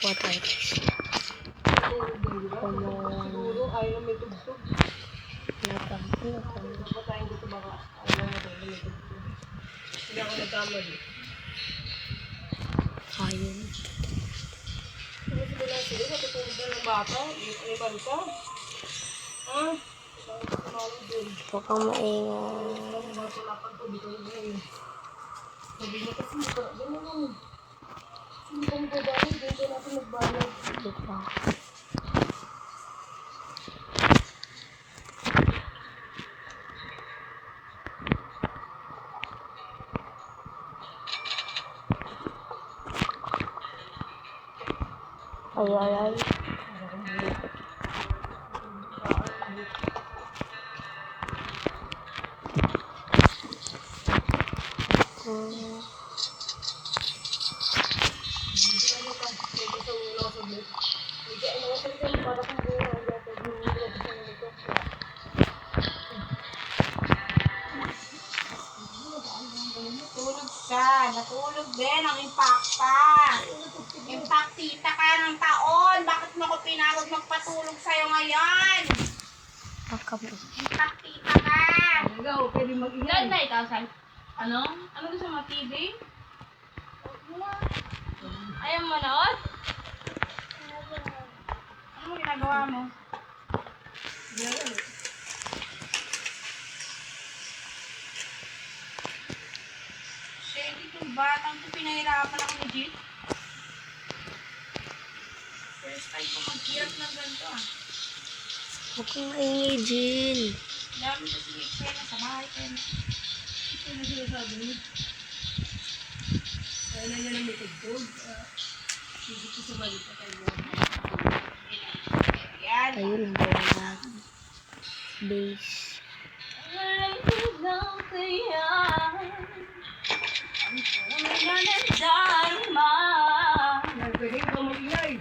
What else? Siguro ayaw na may tugtog. Matayin ko ito baka ayaw na may tugtog. Hindi ako nagkamali. Ayun. Ano sila lang sila? Natutulog na ng bata? May banta? Ha? Mukhang maingay. Sabi niya kasi, gano'n lang. Hindi kami babayad, dito natin nagbayad. Diba? Ay. Natulog din ang impacta. Impactita ka ng taon. Bakit mo ko pinagod magpatulog sa'yo ngayon? Impactita ka. Ikaw, pwede mag-ingay. Na ikaw, San? Ano? Ano gusto mo, TV? Ayaw mo manood? Ano mo ginagawa mo? Shady itong batang ko, pinahirapan ako ni Jit. First time ko mag-hirap ng ganito ah. Huwag kang maingay, Jill. Dami kasi eksena sa bahay ko. Ito na sinasabi niya. Kaya na niya lang may tugtog. Hindi ko sa balik pa tayo. Yan. Ayun ang bulag. Base. Walang tulang kaya. Ang tunay na nagdarma. Pwede ikaw mag-ingay.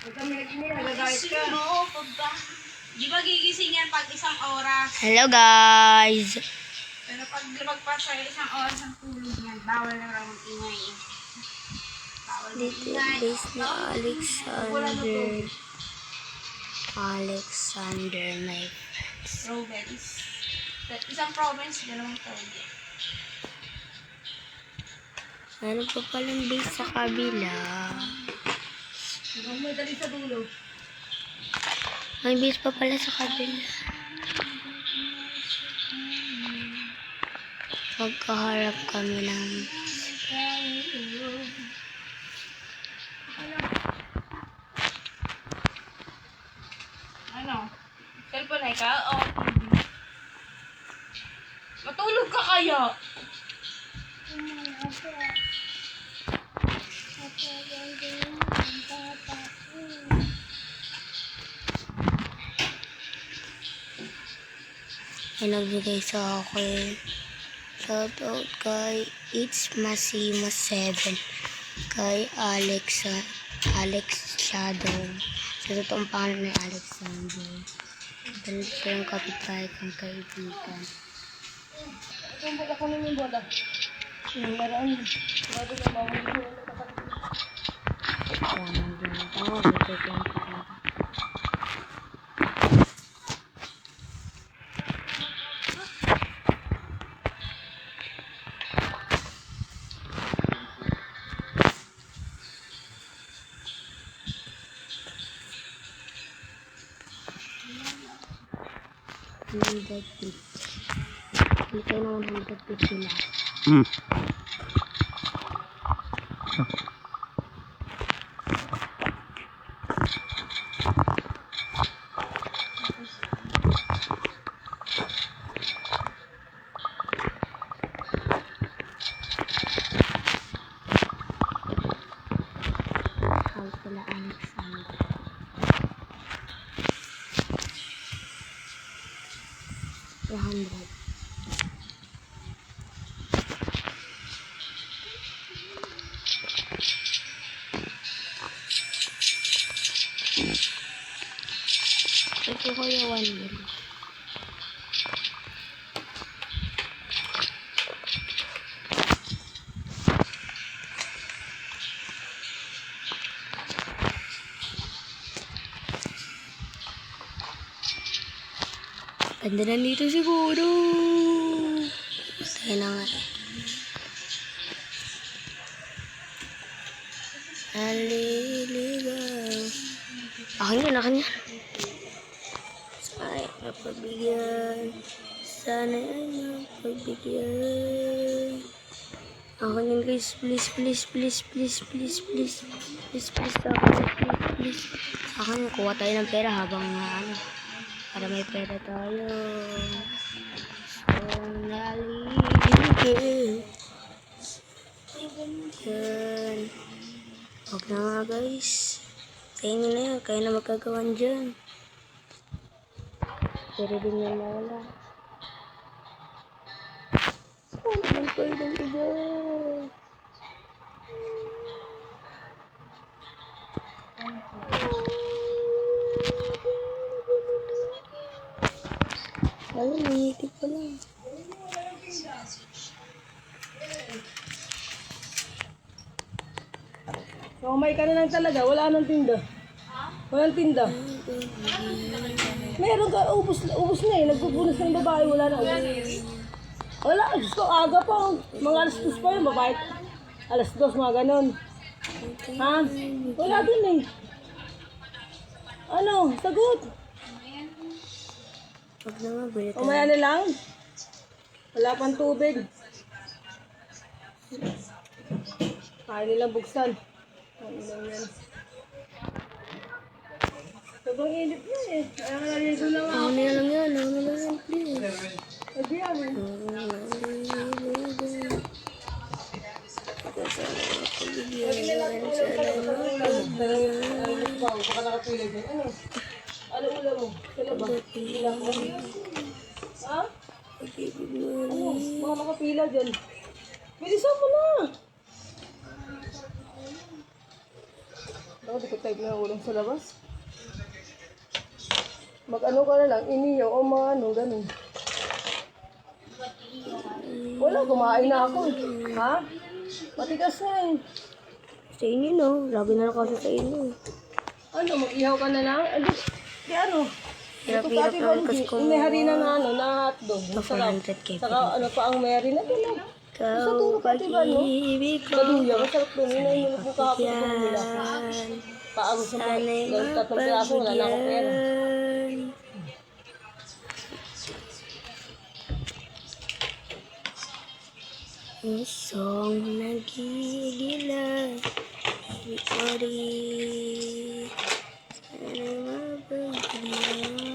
Pag kami nag-ingay, nagagayat ka. Sino pa ba? Di ba gigising yan pag isang oras? Hello, guys. Pero pag lumagpas sa isang oras ang tulog yan, bawal na raw mag-ingay. Bawal Dito mag-ingay. base ni Alexander. Alexander, my friends. Province. Isang province, dalawang province. Ano pa palang base sa kabila? Huwag mo dali sa dulo. May base pa pala sa kabila. Magkaharap kami ng Ano? Cellphone na ikaw? O TV? Matulog ka kaya? ay nagbigay sa akin. Shout out kay It's Masimo 7. Kay Alex Shadow. Sa totoong pangalan ni Alexander. Dahil siya yung kapitbahay kong kaibigan. Yung bola ko yung bola. Yung laraan. Sabi na mga hindi ko Kaya nandun ako. Dito lang ako. Dito na 150 lang. House nila Alexander. 100. Ito ko yung 1 mil. Ganda na dito siguro. Tayo na nga. Aliligaw. Akin yan. Ay, mapagbigyan. Sana ay mapagbigyan. Akin yan guys. Please. Please. Akin, kuha tayo ng pera habang para may pera tayo. Naliligay. Yan. Huwag na nga guys. Sa inyo na yan. Kaya na magkagawan dyan. Pero din yan mawala. Wala nang pwedeng ibig. Ayun, nangitip pa lang. Umay ka na lang talaga, wala nang tinda. Walang tinda. Meron ka, ubus na eh. Nagpupunas ng babae, wala na ubus. Wala, gusto aga pa. Mga alas 2 pa yun, babae. Alas 2, mga ganon. Ha? Wala din eh. Ano? Sagot. Huwag na nga, balik tayo. Umaya na lang. Wala pang tubig. Kaya nilang buksan. Ang ilang yan. Sobrang init na eh. Kaya nga naligo na nga. Ako na lang yan, please. Lagi yan eh. Baka nakapila dyan. Ano? Ano ulam mo? Sino ba? Ulam mo? Ha? Ano? Baka nakapila dyan. Bilisan mo na! Ako, di ko type na ulam sa labas. Mag-ano ka na lang, iniyo o mga ano, ganun. Wala, kumain na ako eh. Ha? Matigas na eh. Sa inyo, no? Lagi na lang kasi sa inyo. Ano, mag-ihaw ka na lang? Di ano? Hirap-hirap naman kasi kung may harina na ano, na hotdog. pa 400k. Saka ano pa ang may harina, di lang. Ikaw, pag-ibig ko. Baduya, masarap doon. Yun ang hinulog mo kahapon sa nila. Yan. Paagos mo pa. Sana'y Dahil 3 piraso, wala na akong pera. mapagyan. Isang nagigila. Sorry. Sana'y mapagyan.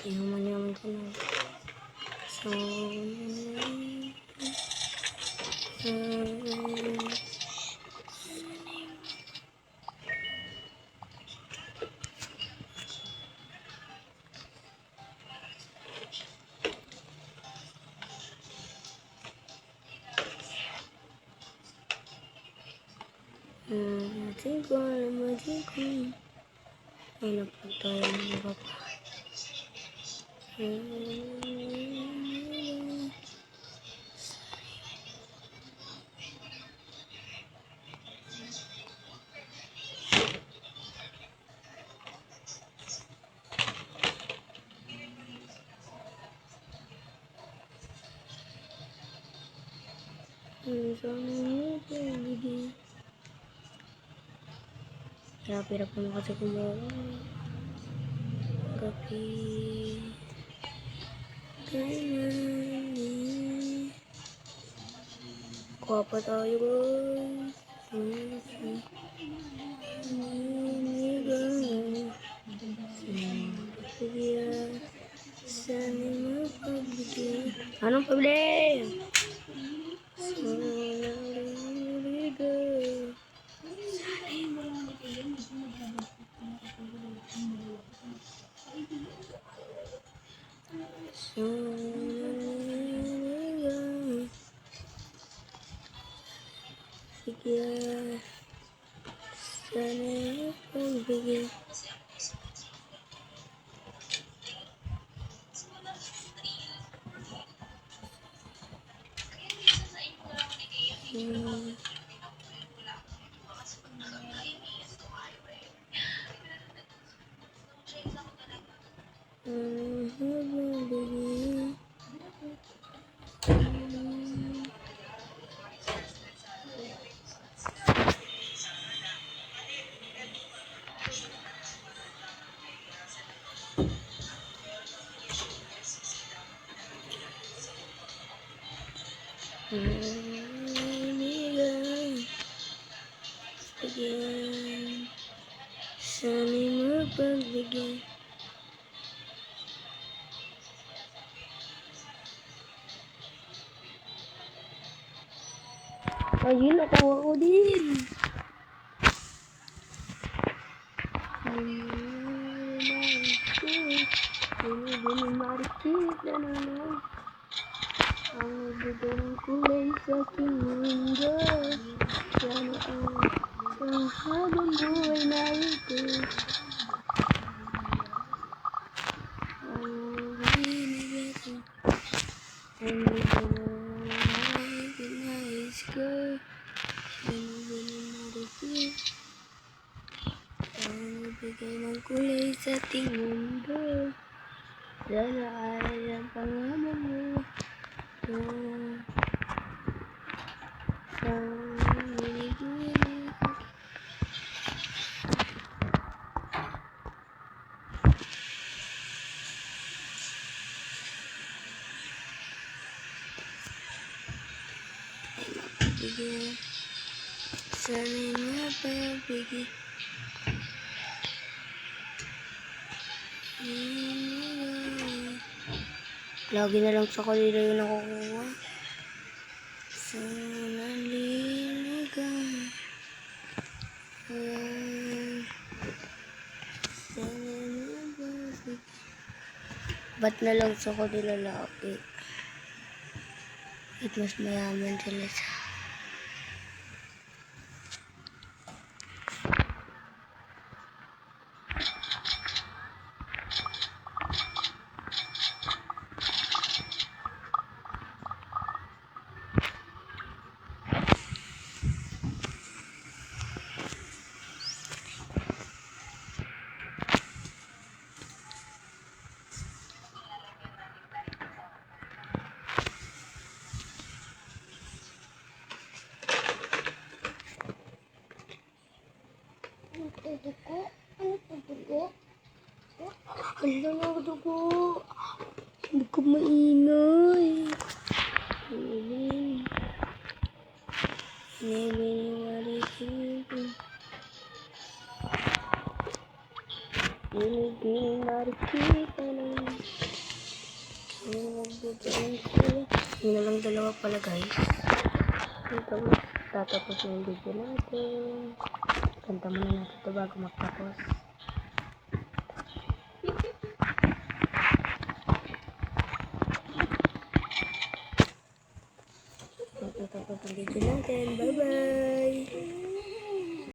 Yaman ko na. So, ating ko alam, ating ko. Ay, napagtayo ng iba pa. Hirap-hirap naman kasi kumuha. Gabi. Kuha pa tayo guys. Sana mapagbigyan. Anong problema? Sana pagbigyan. Bigyan, sana'y mapagbigyan. Ayun, natawa ko din. Marikit na naman ang ibigay ng kulay sa aking mundo. Sana ang habang buhay na ito ang binigay ang pinais ko. Sana marikit ang ibigay ng kulay sa ating mundo. Sana ay ang pangalan mo. Sana'y mapagbigay. Lagi na lang sa kanila yung nakukuha. Sana liligan. Sana mapagbigay. Ba't na lang sa kanila lagi? At mas mayaman sila sa dugo. Ano po dugo? Wala na dugo. Hindi ko maingay. Yun na lang dalawa pala guys. Ito, tatapos yung video natin. Kanta muna natin ito bago magtapos. Ito tapos ang video natin. Bye bye!